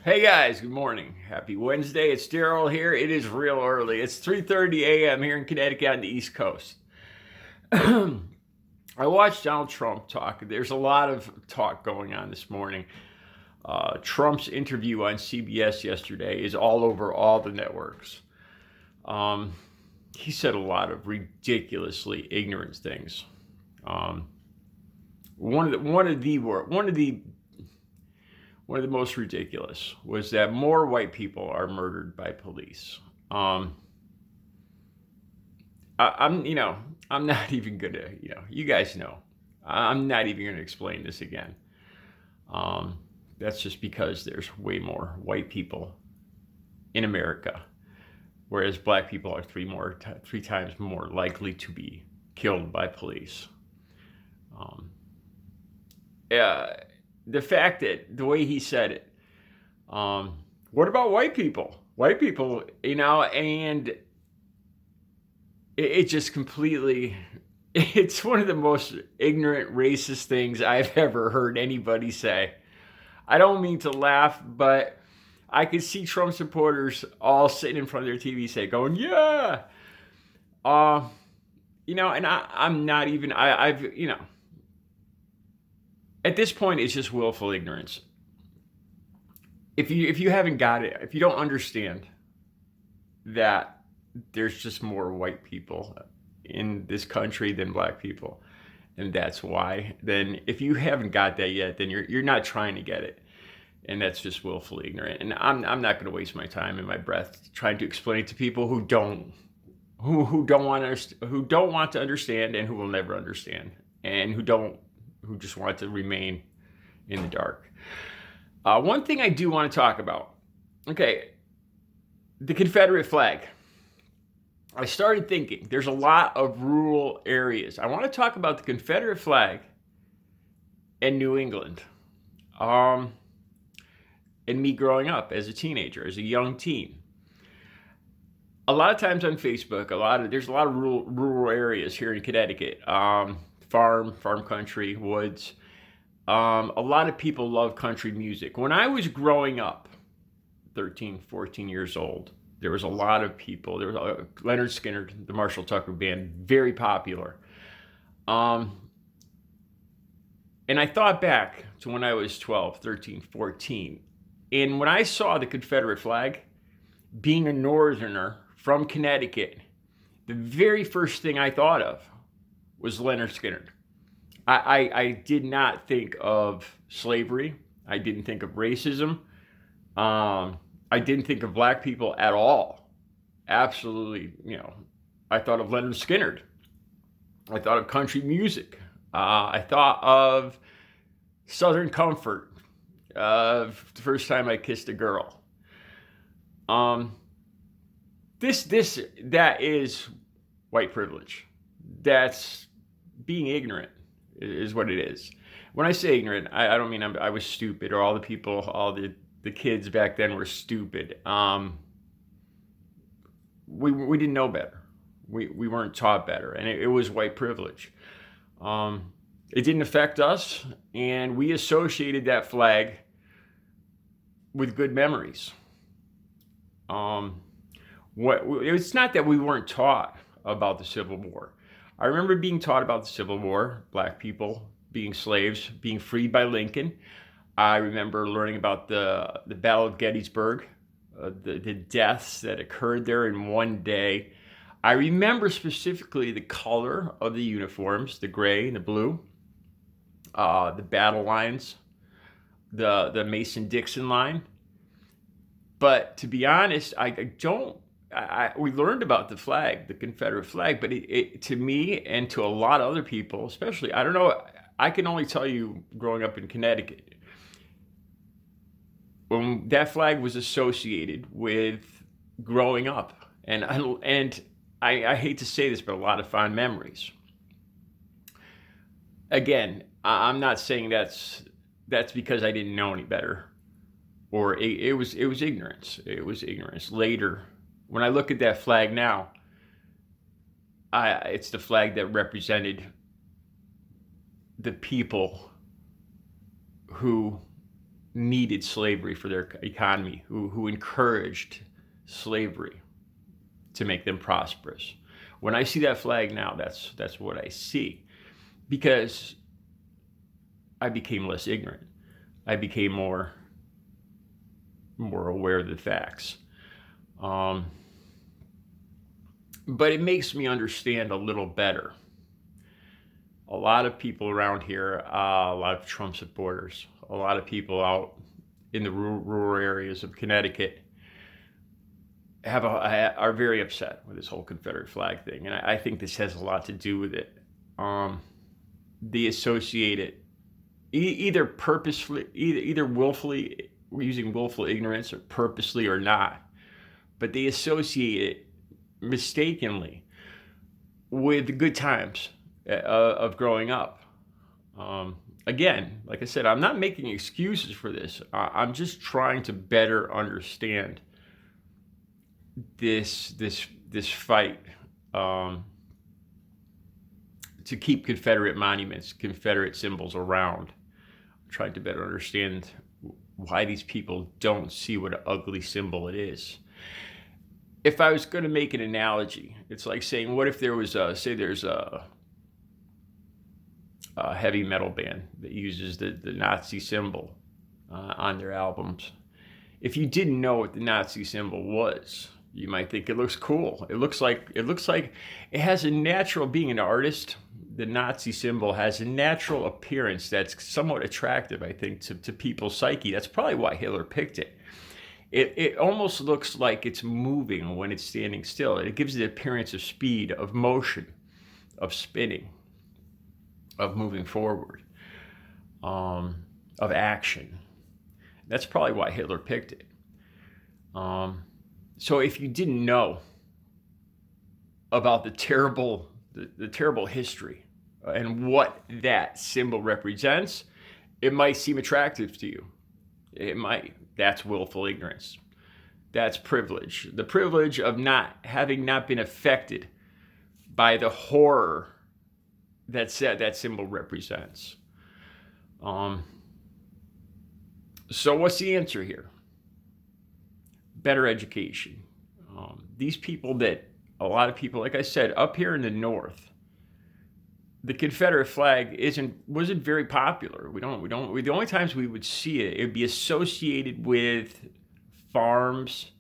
Hey guys, good morning. Happy Wednesday. It's Daryl here. It is real early. It's 3:30 a.m. here in Connecticut on the East Coast. I watched Donald Trump talk. There's a lot of talk going on this morning. Trump's interview on CBS yesterday is all over all the networks. He said a lot of ridiculously ignorant things. One of the most ridiculous was that more white people are murdered by police. I'm not even gonna, you guys know, I'm not even gonna explain this again. That's just because there's way more white people in America, whereas black people are three times more likely to be killed by police. The fact that the way he said it, what about white people? White people, and it just completely, it's one of the most ignorant, racist things I've ever heard anybody say. I don't mean to laugh, but I could see Trump supporters all sitting in front of their TV set going, yeah. And I'm not even, at this point, it's just willful ignorance. If you haven't got it, if you don't understand that there's just more white people in this country than black people, and that's why, then if you haven't got that yet, then you're not trying to get it, and that's just willfully ignorant. And I'm not going to waste my time and my breath trying to explain it to people who don't want to understand, and who will never understand, and who just want to remain in the dark. One thing I do want to talk about, the Confederate flag. I started thinking there's a lot of rural areas. I want to talk about the Confederate flag in New England. And me growing up as a teenager, as a young teen. A lot of times on Facebook, there's a lot of rural areas here in Connecticut. Farm country, woods. A lot of people love country music. When I was growing up, 13, 14 years old, there was a lot of people. There was Lynyrd, Skynyrd, the Marshall Tucker Band, very popular. And I thought back to when I was 12, 13, 14. And when I saw the Confederate flag, being a northerner from Connecticut, the very first thing I thought of was Lynyrd Skynyrd. I did not think of slavery. I didn't think of racism. I didn't think of black people at all. Absolutely, I thought of Lynyrd Skynyrd. I thought of country music. I thought of Southern Comfort. The first time I kissed a girl. That is white privilege. That's being ignorant is what it is. When I say ignorant, I don't mean I was stupid, or all the kids back then were stupid. We didn't know better. We weren't taught better, and it was white privilege. It didn't affect us, and we associated that flag with good memories. It's not that we weren't taught about the Civil War. I remember being taught about the Civil War, black people being slaves, being freed by Lincoln. I remember learning about the Battle of Gettysburg, the deaths that occurred there in one day. I remember specifically the color of the uniforms, the gray and the blue, the battle lines, the Mason-Dixon line. But to be honest, we learned about the flag, the Confederate flag, but it to me and to a lot of other people, especially, I don't know, I can only tell you growing up in Connecticut, when that flag was associated with growing up, and I hate to say this, but a lot of fond memories. Again, I'm not saying that's because I didn't know any better, or it was ignorance. It was ignorance. Later, when I look at that flag now, it's the flag that represented the people who needed slavery for their economy, who encouraged slavery to make them prosperous. When I see that flag now, that's what I see, because I became less ignorant. I became more aware of the facts. But it makes me understand a little better. A lot of people around here, a lot of Trump supporters, a lot of people out in the rural areas of Connecticut are very upset with this whole Confederate flag thing. And I think this has a lot to do with it. They associate it either purposefully, either willfully, using willful ignorance, or purposely or not, but they associate it mistakenly with the good times of growing up. Again, like I said, I'm not making excuses for this. I'm just trying to better understand this fight to keep Confederate monuments, Confederate symbols around. I'm trying to better understand why these people don't see what an ugly symbol it is. If I was going to make an analogy, it's like saying, what if there was there's a heavy metal band that uses the Nazi symbol on their albums. If you didn't know what the Nazi symbol was, you might think it looks cool. It looks like it has a natural, being an artist, the Nazi symbol has a natural appearance that's somewhat attractive, I think, to people's psyche. That's probably why Hitler picked it. It almost looks like it's moving when it's standing still. It gives the appearance of speed, of motion, of spinning, of moving forward, of action. That's probably why Hitler picked it. So if you didn't know about the terrible history and what that symbol represents, it might seem attractive to you. It might. That's willful ignorance. That's privilege. The privilege of not been affected by the horror that symbol represents. So what's the answer here? Better education. These people a lot of people, like I said, up here in the North, the Confederate flag wasn't very popular. The only times we would see it would be associated with farms,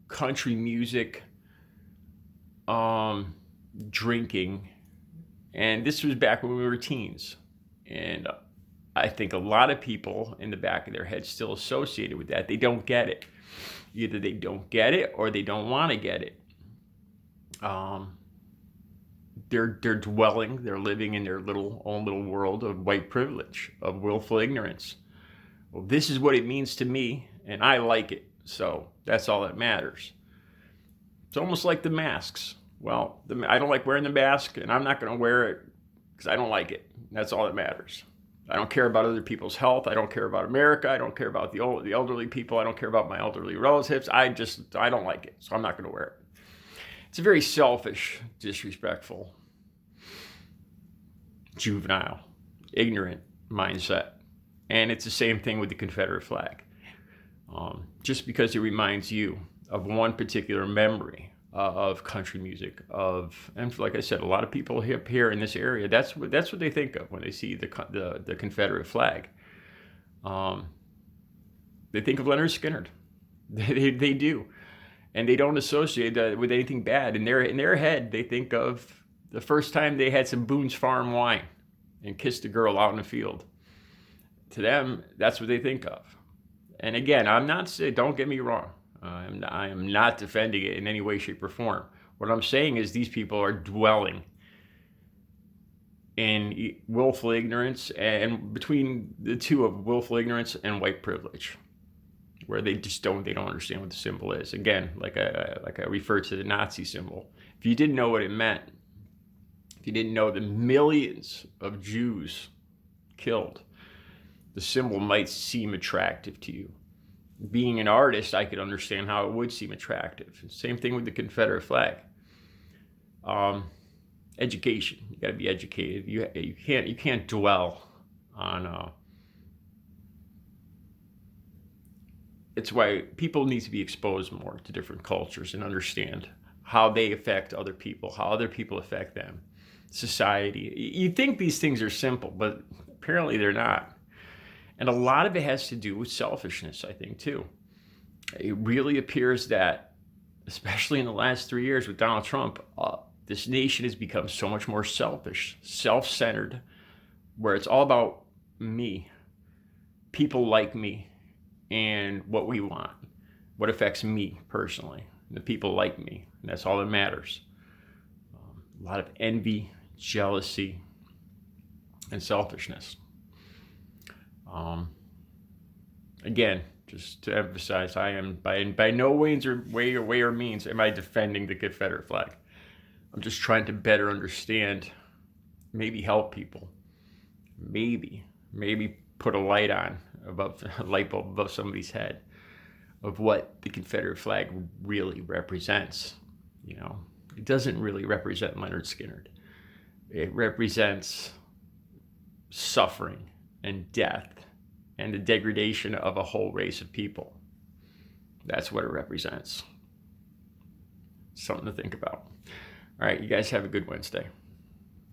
country music, drinking, and this was back when we were teens. And I think a lot of people in the back of their head still associated with that. They don't get it. Either they don't get it or they don't want to get it. They're living in their own little world of white privilege, of willful ignorance. Well, this is what it means to me, and I like it, so that's all that matters. It's almost like the masks. Well, I don't like wearing the mask, and I'm not going to wear it because I don't like it. That's all that matters. I don't care about other people's health. I don't care about America. I don't care about the elderly people. I don't care about my elderly relatives. I don't like it, so I'm not going to wear it. It's a very selfish, disrespectful, juvenile, ignorant mindset. And it's the same thing with the Confederate flag. Just because it reminds you of one particular memory of country music, and like I said, a lot of people here in this area, that's what they think of when they see the Confederate flag. They think of Lynyrd Skynyrd. They do. And they don't associate that with anything bad. In their head, they think of the first time they had some Boone's Farm wine and kissed a girl out in the field. To them, that's what they think of. And again, I'm not saying, don't get me wrong, I am not defending it in any way, shape, or form. What I'm saying is these people are dwelling in willful ignorance, and between the two of willful ignorance and white privilege, where they don't understand what the symbol is. Again, like I referred to the Nazi symbol. If you didn't know what it meant, if you didn't know the millions of Jews killed, the symbol might seem attractive to you. Being an artist, I could understand how it would seem attractive. Same thing with the Confederate flag. Education. You got to be educated. You can't dwell on it's why people need to be exposed more to different cultures and understand how they affect other people, how other people affect them, society. You think these things are simple, but apparently they're not. And a lot of it has to do with selfishness, I think, too. It really appears that, especially in the last 3 years with Donald Trump, this nation has become so much more selfish, self-centered, where it's all about me, people like me, and what we want, what affects me personally, the people like me, and that's all that matters. A lot of envy, jealousy, and selfishness. Again, just to emphasize, I am by no means or way or means am I defending the Confederate flag. I'm just trying to better understand, maybe help people, maybe put a light bulb above somebody's head of what the Confederate flag really represents. You know, it doesn't really represent Lynyrd Skynyrd. It represents suffering and death and the degradation of a whole race of people. That's what it represents. Something to think about. All right, you guys have a good Wednesday.